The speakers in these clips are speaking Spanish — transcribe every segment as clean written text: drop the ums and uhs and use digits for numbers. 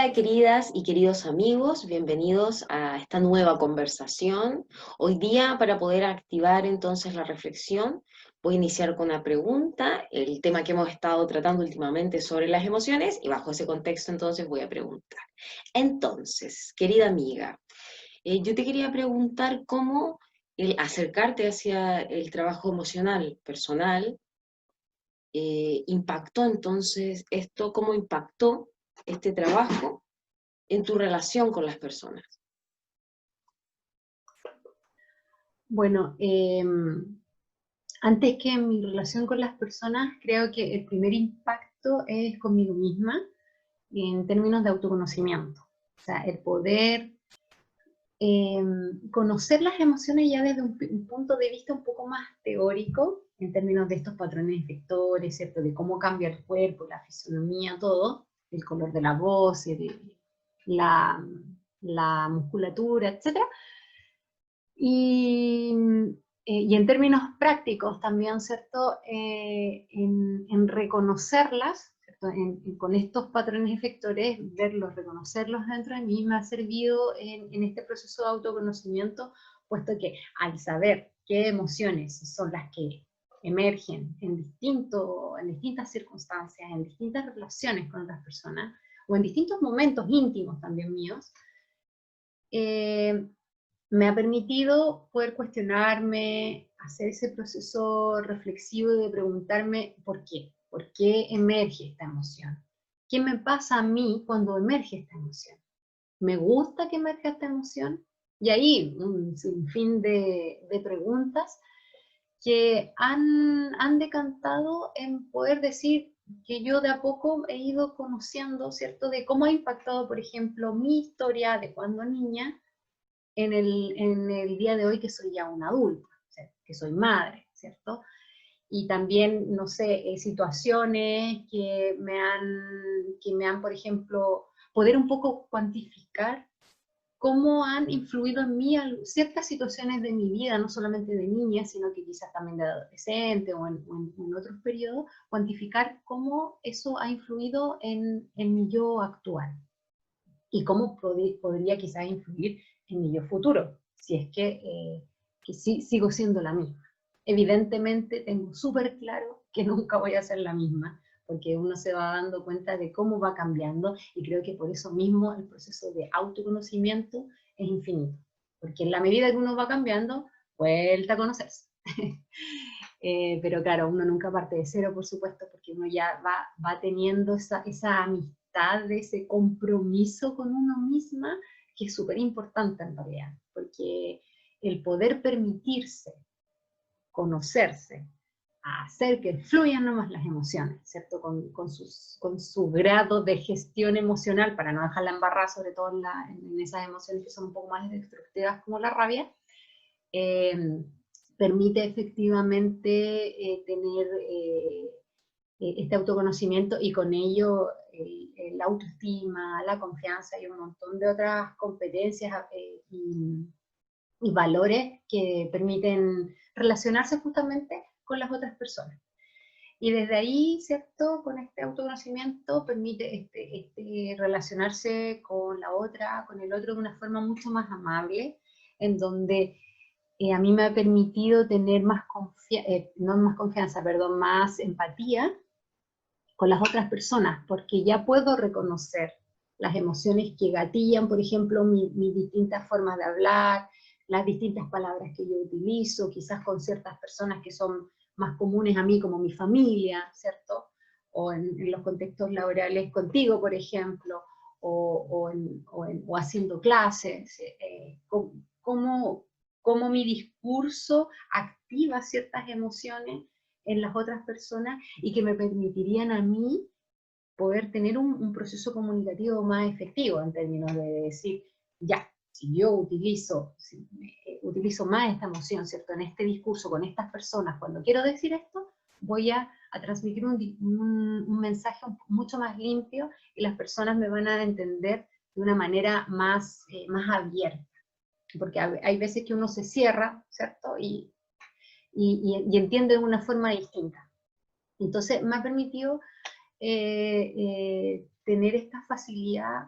Hola queridas y queridos amigos, bienvenidos a esta nueva conversación. Hoy día, para poder activar entonces la reflexión, voy a iniciar con una pregunta, el tema que hemos estado tratando últimamente sobre las emociones, y bajo ese contexto entonces voy a preguntar. Entonces, querida amiga, yo te quería preguntar cómo el acercarte hacia el trabajo emocional personal impactó entonces esto, cómo impactó este trabajo en tu relación con las personas. Bueno, antes que en mi relación con las personas, creo que el primer impacto es conmigo misma en términos de autoconocimiento. O sea, el poder conocer las emociones ya desde un punto de vista un poco más teórico, en términos de estos patrones efectores, ¿cierto? De cómo cambia el cuerpo, la fisonomía, todo, el color de la voz, la, la musculatura, etcétera. Y, y en términos prácticos también, ¿cierto? En reconocerlas, ¿cierto? Con estos patrones efectores, verlos, reconocerlos dentro de mí, me ha servido en este proceso de autoconocimiento, puesto que al saber qué emociones son las que emergen en distintas circunstancias, en distintas relaciones con otras personas, o en distintos momentos íntimos también míos, eh, me ha permitido poder cuestionarme, hacer ese proceso reflexivo de preguntarme por qué emerge esta emoción, qué me pasa a mí cuando emerge esta emoción, me gusta que emerja esta emoción, y ahí un sinfín de preguntas que han decantado en poder decir que yo de a poco he ido conociendo, ¿cierto?, de cómo ha impactado, por ejemplo, mi historia de cuando niña, en el día de hoy que soy ya una adulta, o sea, que soy madre, ¿cierto? Y también, no sé, situaciones que me han, por ejemplo, poder un poco cuantificar cómo han influido en mí ciertas situaciones de mi vida, no solamente de niña, sino que quizás también de adolescente o en otros periodos, cuantificar cómo eso ha influido en mi yo actual y cómo podría quizás influir en mi yo futuro, si es que sí, sigo siendo la misma. Evidentemente tengo súper claro que nunca voy a ser la misma, porque uno se va dando cuenta de cómo va cambiando, y creo que por eso mismo el proceso de autoconocimiento es infinito, porque en la medida que uno va cambiando, vuelta a conocerse. Pero claro, uno nunca parte de cero, por supuesto, porque uno ya va teniendo esa amistad, ese compromiso con uno misma, que es súper importante en realidad, porque el poder permitirse, conocerse, hacer que fluyan nomás las emociones, ¿cierto? Con su grado de gestión emocional, para no dejarla embarrada, sobre todo en esas emociones que son un poco más destructivas como la rabia, eh, permite efectivamente tener este autoconocimiento, y con ello la autoestima, la confianza y un montón de otras competencias y valores que permiten relacionarse justamente con las otras personas. Y desde ahí, ¿cierto? Con este autoconocimiento permite relacionarse con la otra, con el otro de una forma mucho más amable, en donde a mí me ha permitido tener no más confianza, perdón, más empatía con las otras personas, porque ya puedo reconocer las emociones que gatillan, por ejemplo, mis distintas formas de hablar, las distintas palabras que yo utilizo, quizás con ciertas personas que son más comunes a mí, como mi familia, ¿cierto? O en los contextos laborales contigo, por ejemplo, o haciendo clases, cómo, cómo mi discurso activa ciertas emociones en las otras personas, y que me permitirían a mí poder tener un proceso comunicativo más efectivo, en términos de decir, ya, si yo utilizo más esta emoción, ¿cierto?, en este discurso con estas personas, cuando quiero decir esto, voy a transmitir un mensaje mucho más limpio, y las personas me van a entender de una manera más abierta, porque hay veces que uno se cierra, ¿cierto?, y entiende de una forma distinta. Entonces me ha permitido tener esta facilidad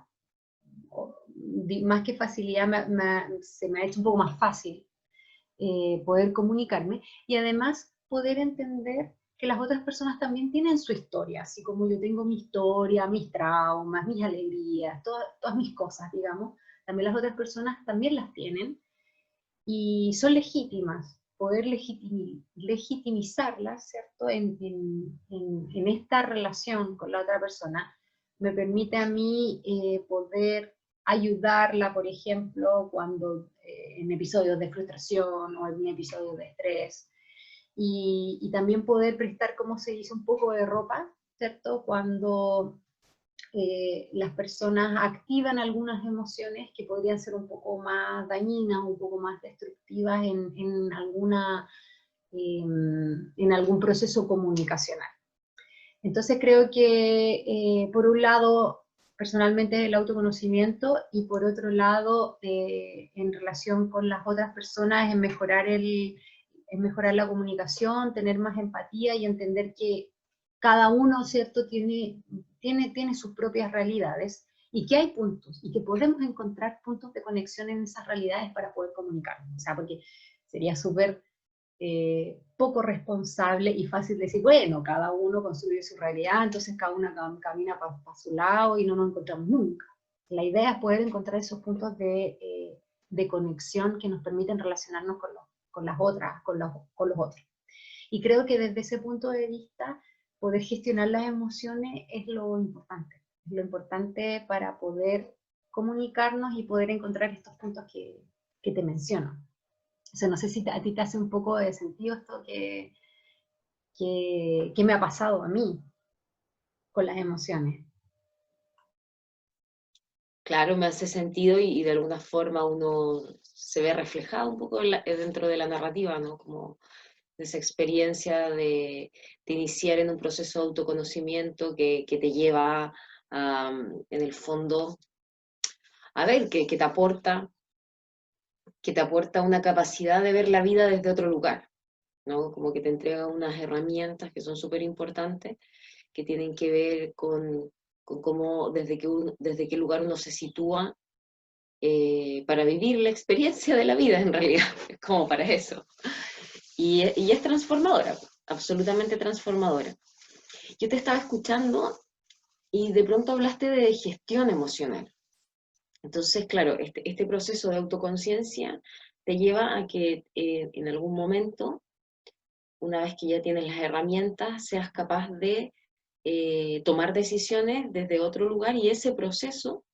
más que facilidad, se me ha hecho un poco más fácil poder comunicarme, y además poder entender que las otras personas también tienen su historia, así como yo tengo mi historia, mis traumas, mis alegrías, todas mis cosas, digamos, también las otras personas también las tienen, y son legítimas, poder legitimizarlas, ¿cierto? En esta relación con la otra persona, me permite a mí poder ayudarla, por ejemplo, cuando en episodios de frustración o en episodios de estrés, y también poder prestar, como se dice, un poco de ropa, ¿cierto? Cuando las personas activan algunas emociones que podrían ser un poco más dañinas, un poco más destructivas en algún proceso comunicacional. Entonces creo que por un lado personalmente el autoconocimiento, y por otro lado en relación con las otras personas es mejorar la comunicación, tener más empatía y entender que cada uno, ¿cierto?, tiene sus propias realidades, y que hay puntos, y que podemos encontrar puntos de conexión en esas realidades para poder comunicarnos. O sea, porque sería súper poco responsable y fácil decir, bueno, cada uno construye su realidad, entonces cada uno camina para su lado y no nos encontramos nunca. La idea es poder encontrar esos puntos de conexión que nos permiten relacionarnos con las otras, con los otros. Y creo que desde ese punto de vista, poder gestionar las emociones es lo importante para poder comunicarnos y poder encontrar estos puntos que te menciono. O sea, no sé si a ti te hace un poco de sentido esto que me ha pasado a mí con las emociones. Claro, me hace sentido y de alguna forma uno se ve reflejado un poco dentro de la narrativa, ¿no? Como esa experiencia de iniciar en un proceso de autoconocimiento que te lleva en el fondo, a ver, que te aporta una capacidad de ver la vida desde otro lugar, ¿no? Como que te entrega unas herramientas que son súper importantes, que tienen que ver con cómo, desde qué lugar uno se sitúa para vivir la experiencia de la vida, en realidad, es como para eso. Y es transformadora, absolutamente transformadora. Yo te estaba escuchando y de pronto hablaste de gestión emocional. Entonces, claro, este proceso de autoconciencia te lleva a que en algún momento, una vez que ya tienes las herramientas, seas capaz de tomar decisiones desde otro lugar, y ese proceso,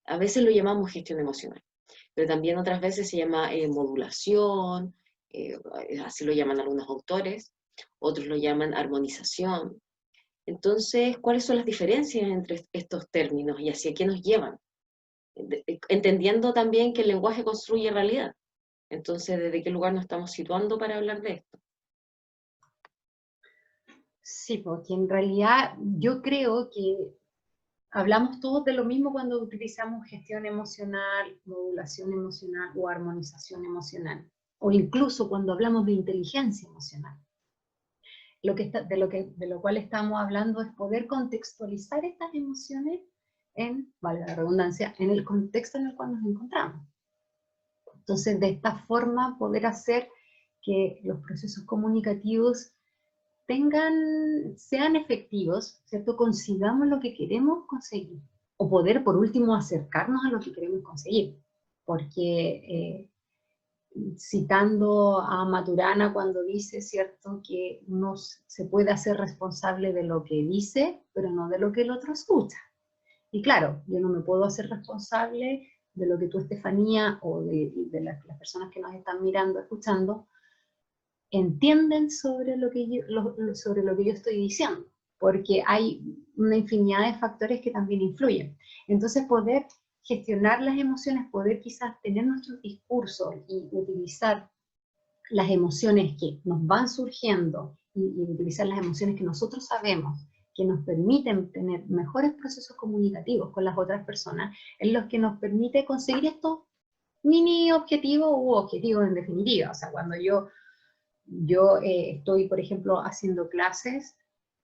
a veces lo llamamos gestión emocional, pero también otras veces se llama modulación, así lo llaman algunos autores, otros lo llaman armonización. Entonces, ¿cuáles son las diferencias entre estos términos y hacia qué nos llevan? Entendiendo también que el lenguaje construye realidad. Entonces, ¿desde qué lugar nos estamos situando para hablar de esto? Sí, porque en realidad yo creo que hablamos todos de lo mismo cuando utilizamos gestión emocional, modulación emocional o armonización emocional, o incluso cuando hablamos de inteligencia emocional. De lo cual estamos hablando es poder contextualizar estas emociones valga la redundancia, en el contexto en el cual nos encontramos. Entonces, de esta forma, poder hacer que los procesos comunicativos sean efectivos, ¿cierto? Consigamos lo que queremos conseguir, o poder, por último, acercarnos a lo que queremos conseguir, porque citando a Maturana cuando dice, ¿cierto?, que uno se puede hacer responsable de lo que dice, pero no de lo que el otro escucha. Y claro, yo no me puedo hacer responsable de lo que tú, Estefanía, o de las personas que nos están mirando, escuchando, entienden sobre lo que yo estoy diciendo, porque hay una infinidad de factores que también influyen. Entonces, poder gestionar las emociones, poder quizás tener nuestros discursos y utilizar las emociones que nos van surgiendo y utilizar las emociones que nosotros sabemos que nos permiten tener mejores procesos comunicativos con las otras personas, es lo que nos permite conseguir estos mini objetivos u objetivos en definitiva. O sea, cuando yo estoy, por ejemplo, haciendo clases,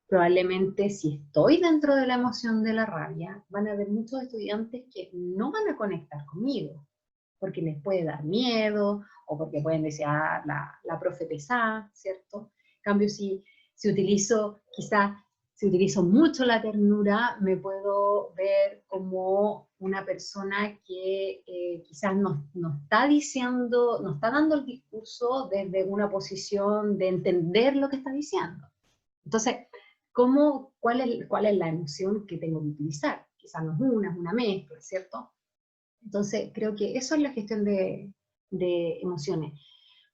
Probablemente si estoy dentro de la emoción de la rabia, van a haber muchos estudiantes que no van a conectar conmigo, porque les puede dar miedo, o porque pueden decir, ah, la profe pesada, ¿cierto? En cambio, si utilizo, quizás, si utilizo mucho la ternura, me puedo ver como una persona que quizás no está diciendo, no está dando el discurso desde una posición de entender lo que está diciendo. Entonces, cuál es la emoción que tengo que utilizar? Quizás no es una mezcla, ¿cierto? Entonces, creo que eso es la gestión de emociones.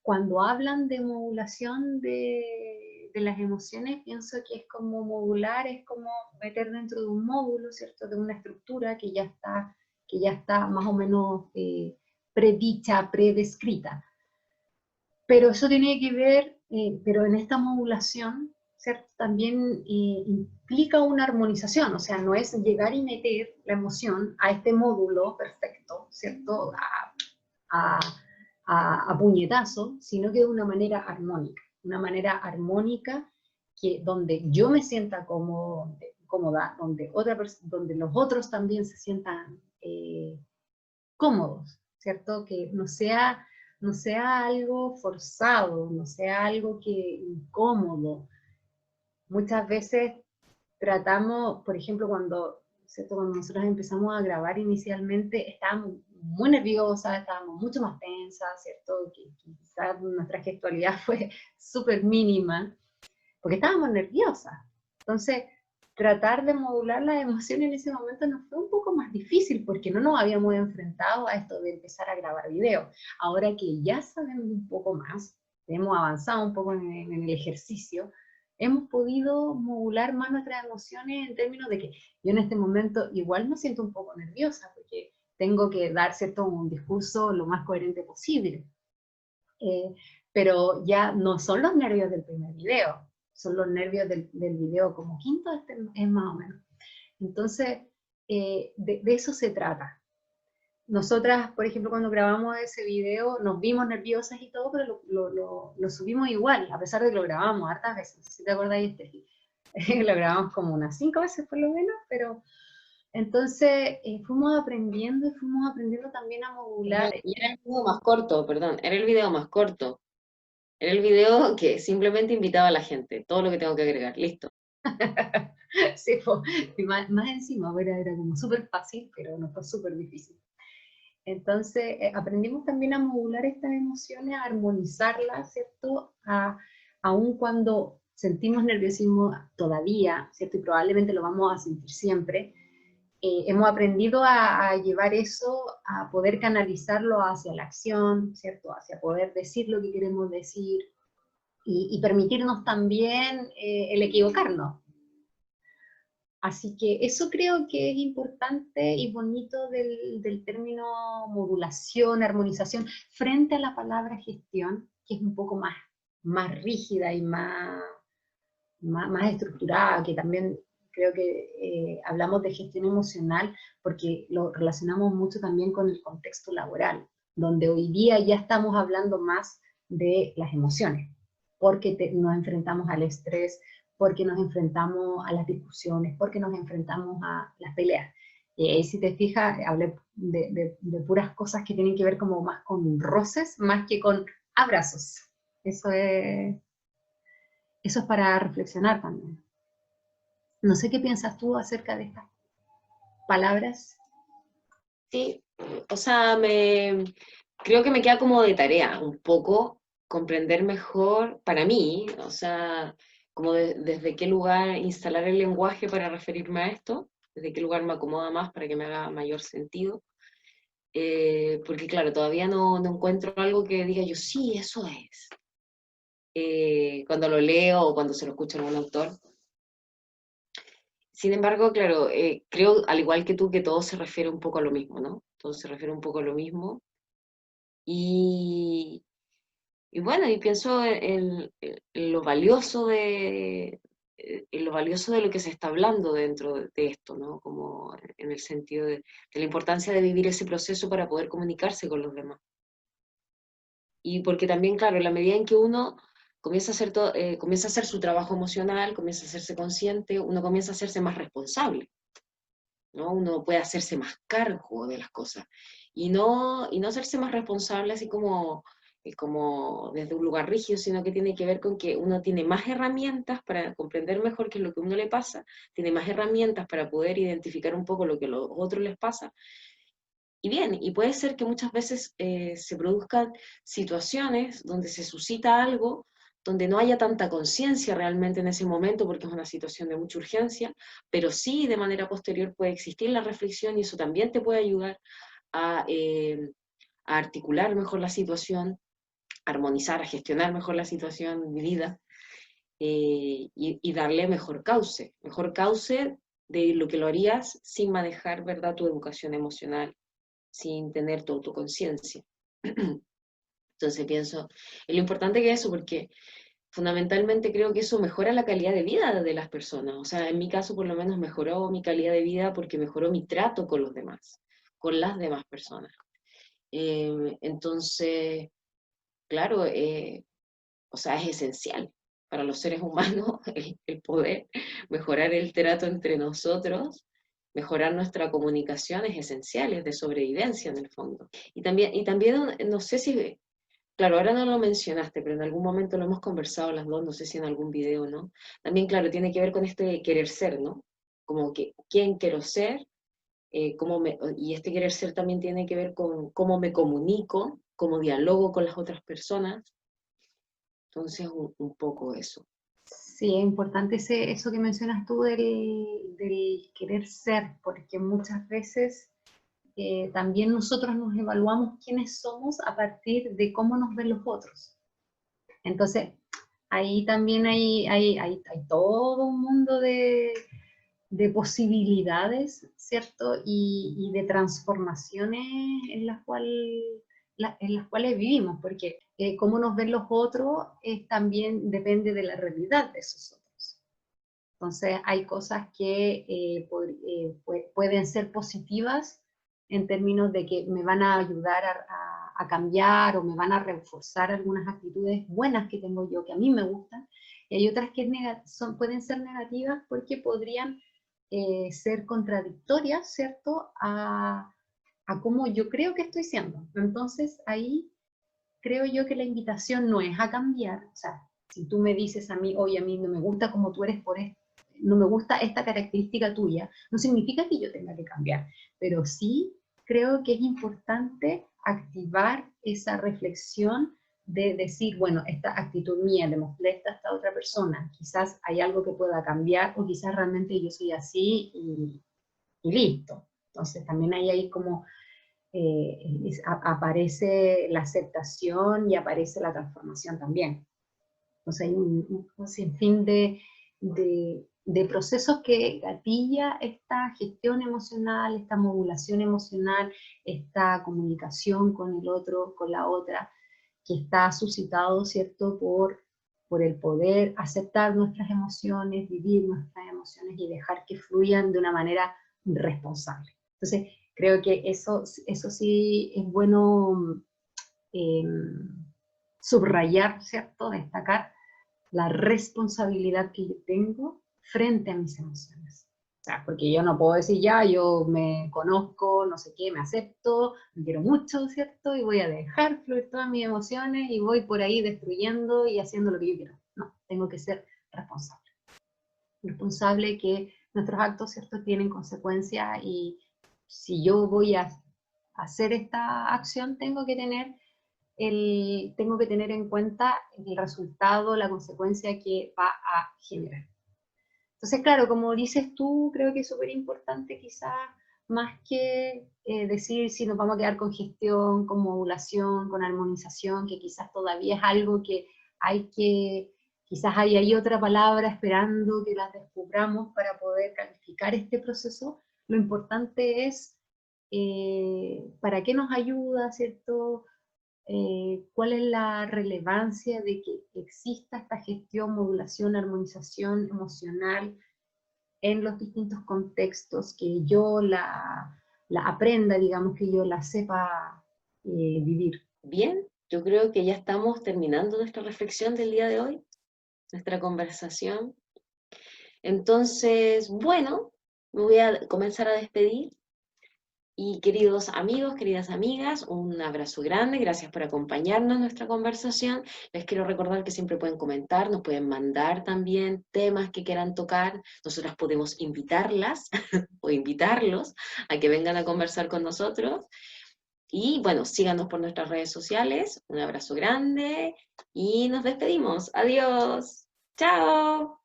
Cuando hablan de modulación de las emociones, pienso que es como modular, es como meter dentro de un módulo, ¿cierto? De una estructura que ya está más o menos predicha, predescrita. Pero eso tiene que ver, pero en esta modulación, ¿cierto? También implica una armonización, o sea, no es llegar y meter la emoción a este módulo perfecto, ¿cierto? A, a puñetazo, sino que de una manera armónica que donde yo me sienta cómoda, donde los otros también se sientan cómodos, ¿cierto? Que no sea algo forzado, no sea algo que incómodo. Muchas veces tratamos, por ejemplo, ¿cierto? Cuando nosotros empezamos a grabar inicialmente, estábamos muy nerviosas, estábamos mucho más tensas, ¿cierto? Que quizás nuestra gestualidad fue súper mínima, porque estábamos nerviosas. Entonces, tratar de modular las emociones en ese momento nos fue un poco más difícil, porque no nos habíamos enfrentado a esto de empezar a grabar video. Ahora que ya sabemos un poco más, hemos avanzado un poco en el ejercicio, hemos podido modular más nuestras emociones en términos de que yo en este momento igual me siento un poco nerviosa, porque tengo que dar, ¿cierto?, un discurso lo más coherente posible. Eh, pero ya no son los nervios del primer video, son los nervios del video como quinto, es más o menos. Entonces, de eso se trata. Nosotras, por ejemplo, cuando grabamos ese video, nos vimos nerviosas y todo, pero lo subimos igual, a pesar de que lo grabamos hartas veces. Si te acordáis, Estefi, lo grabamos como unas 5 veces por lo menos, pero entonces fuimos aprendiendo también a modular. Y era el video más corto, perdón, era el video más corto. Era el video que simplemente invitaba a la gente, todo lo que tengo que agregar, listo. Sí, y más encima, era como súper fácil, pero no fue súper difícil. Entonces, aprendimos también a modular estas emociones, a armonizarlas, ¿cierto? Aun cuando sentimos nerviosismo todavía, ¿cierto? Y probablemente lo vamos a sentir siempre, hemos aprendido a llevar eso, a poder canalizarlo hacia la acción, ¿cierto? Hacia poder decir lo que queremos decir y permitirnos también el equivocarnos. Así que eso creo que es importante y bonito del término modulación, armonización, frente a la palabra gestión, que es un poco más rígida y más estructurada, que también creo que hablamos de gestión emocional porque lo relacionamos mucho también con el contexto laboral, donde hoy día ya estamos hablando más de las emociones, porque nos enfrentamos al estrés, porque nos enfrentamos a las discusiones, porque nos enfrentamos a las peleas. Y si te fijas, hablé de puras cosas que tienen que ver como más con roces, más que con abrazos. Eso es para reflexionar también. No sé qué piensas tú acerca de estas palabras. Sí, o sea, creo que me queda como de tarea un poco comprender mejor para mí, o sea, como desde qué lugar instalar el lenguaje para referirme a esto, desde qué lugar me acomoda más para que me haga mayor sentido. Porque claro, todavía no encuentro algo que diga yo, sí, eso es. Cuando lo leo o cuando se lo escucho a algún autor. Sin embargo, claro, creo, al igual que tú, que todo se refiere un poco a lo mismo, ¿no? Todo se refiere un poco a lo mismo. Y, y bueno, y pienso en lo valioso en lo valioso de lo que se está hablando dentro de esto, ¿no? Como en el sentido de la importancia de vivir ese proceso para poder comunicarse con los demás. Y porque también, claro, en la medida en que uno comienza a hacer su trabajo emocional, comienza a hacerse consciente, uno comienza a hacerse más responsable, ¿no? Uno puede hacerse más cargo de las cosas y no hacerse más responsable así como desde un lugar rígido, sino que tiene que ver con que uno tiene más herramientas para comprender mejor qué es lo que a uno le pasa, tiene más herramientas para poder identificar un poco lo que a los otros les pasa. Y bien, y puede ser que muchas veces se produzcan situaciones donde se suscita algo donde no haya tanta conciencia realmente en ese momento, porque es una situación de mucha urgencia, pero sí de manera posterior puede existir la reflexión y eso también te puede ayudar a, a articular mejor la situación, a armonizar, a gestionar mejor la situación vivida y darle mejor cauce de lo que lo harías sin manejar, ¿verdad?, tu educación emocional, sin tener tu autoconciencia. Entonces pienso, es lo importante que es eso, porque fundamentalmente creo que eso mejora la calidad de vida de las personas. O sea, en mi caso por lo menos mejoró mi calidad de vida porque mejoró mi trato con los demás, con las demás personas. Entonces, claro, o sea, es esencial para los seres humanos el poder mejorar el trato entre nosotros, mejorar nuestra comunicación es esencial, es de sobrevivencia en el fondo. Y también no sé si, claro, ahora no lo mencionaste, pero en algún momento lo hemos conversado las dos, no sé si en algún video, ¿no? También, claro, tiene que ver con este querer ser, ¿no? Como que, ¿quién quiero ser? Y este querer ser también tiene que ver con cómo me comunico, cómo dialogo con las otras personas. Entonces, un poco eso. Sí, es importante eso que mencionas tú del querer ser, porque muchas veces también nosotros nos evaluamos quiénes somos a partir de cómo nos ven los otros. Entonces, ahí también hay todo un mundo de posibilidades, ¿cierto? Y de transformaciones en las cuales vivimos, porque cómo nos ven los otros también depende de la realidad de esos otros. Entonces hay cosas que pueden ser positivas en términos de que me van a ayudar a cambiar o me van a reforzar algunas actitudes buenas que tengo yo, que a mí me gustan, y hay otras que pueden ser negativas porque podrían ser contradictorias, ¿cierto?, a cómo yo creo que estoy siendo. Entonces ahí creo yo que la invitación no es a cambiar, o sea, si tú me dices a mí, oye, a mí no me gusta como tú eres por esto, no me gusta esta característica tuya, no significa que yo tenga que cambiar, pero sí creo que es importante activar esa reflexión de decir, bueno, esta actitud mía le molesta a esta otra persona, quizás hay algo que pueda cambiar o quizás realmente yo soy así y listo. Entonces también hay ahí como aparece la aceptación y aparece la transformación también. Entonces hay un sinfín de procesos que gatilla esta gestión emocional, esta modulación emocional, esta comunicación con el otro, con la otra, que está suscitado, ¿cierto?, por el poder aceptar nuestras emociones, vivir nuestras emociones y dejar que fluyan de una manera responsable. Entonces, creo que eso sí es bueno eh, subrayar, ¿cierto?, destacar la responsabilidad que yo tengo frente a mis emociones. O sea, porque yo no puedo decir ya, yo me conozco, no sé qué, me acepto, me quiero mucho, ¿cierto? Y voy a dejar fluir todas mis emociones y voy por ahí destruyendo y haciendo lo que yo quiero. No, tengo que ser responsable. Responsable que nuestros actos, ¿cierto?, tienen consecuencias y si yo voy a hacer esta acción, tengo que tener en cuenta el resultado, la consecuencia que va a generar. Entonces, claro, como dices tú, creo que es súper importante quizás más que decir si nos vamos a quedar con gestión, con modulación, con armonización, que quizás todavía es algo que hay que, quizás hay ahí otra palabra esperando que las descubramos para poder calificar este proceso. Lo importante es para qué nos ayuda, ¿cierto? ¿Cuál es la relevancia de que exista esta gestión, modulación, armonización emocional en los distintos contextos, que yo la aprenda, digamos, que yo la sepa vivir? Bien, yo creo que ya estamos terminando nuestra reflexión del día de hoy, nuestra conversación. Entonces, bueno, me voy a comenzar a despedir. Y queridos amigos, queridas amigas, un abrazo grande, gracias por acompañarnos en nuestra conversación. Les quiero recordar que siempre pueden comentar, nos pueden mandar también temas que quieran tocar. Nosotras podemos invitarlas o invitarlos a que vengan a conversar con nosotros. Y bueno, síganos por nuestras redes sociales. Un abrazo grande y nos despedimos. Adiós. Chao.